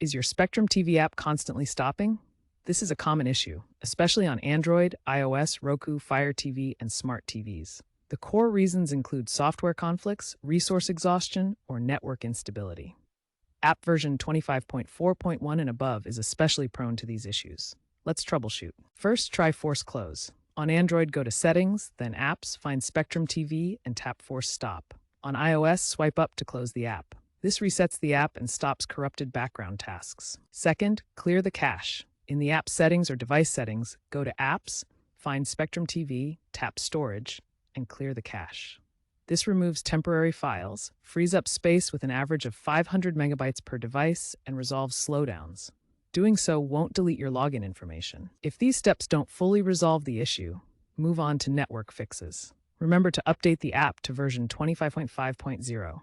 Is your Spectrum TV app constantly stopping? This is a common issue, especially on Android, iOS, Roku, Fire TV, and smart TVs. The core reasons include software conflicts, resource exhaustion, or network instability. App version 25.4.1 and above is especially prone to these issues. Let's troubleshoot. First, try Force Close. On Android, go to Settings, then Apps, find Spectrum TV, and tap Force Stop. On iOS, swipe up to close the app. This resets the app and stops corrupted background tasks. Second, clear the cache. In the app settings or device settings, go to Apps, find Spectrum TV, tap Storage, and clear the cache. This removes temporary files, frees up space with an average of 500 megabytes per device, and resolves slowdowns. Doing so won't delete your login information. If these steps don't fully resolve the issue, move on to network fixes. Remember to update the app to version 25.5.0.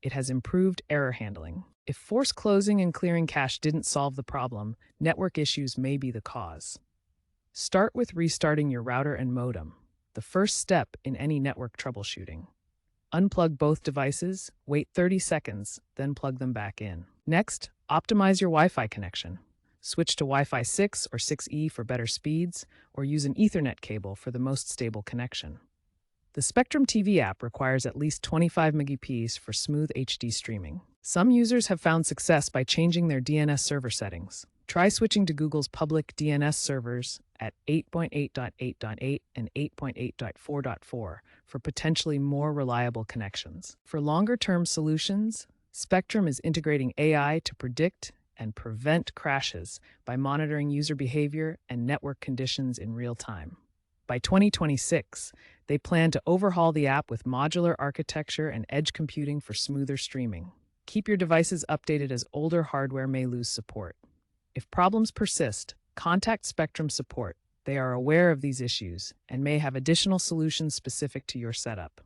It has improved error handling. If force closing and clearing cache didn't solve the problem, network issues may be the cause. Start with restarting your router and modem, the first step in any network troubleshooting. Unplug both devices, wait 30 seconds, then plug them back in. Next, optimize your Wi-Fi connection. Switch to Wi-Fi 6 or 6E for better speeds, or use an Ethernet cable for the most stable connection. The Spectrum TV app requires at least 25 Mbps for smooth HD streaming. Some users have found success by changing their DNS server settings. Try switching to Google's public DNS servers at 8.8.8.8 and 8.8.4.4 for potentially more reliable connections. For longer-term solutions, Spectrum is integrating AI to predict and prevent crashes by monitoring user behavior and network conditions in real time. By 2026, they plan to overhaul the app with modular architecture and edge computing for smoother streaming. Keep your devices updated as older hardware may lose support. If problems persist, contact Spectrum support. They are aware of these issues and may have additional solutions specific to your setup.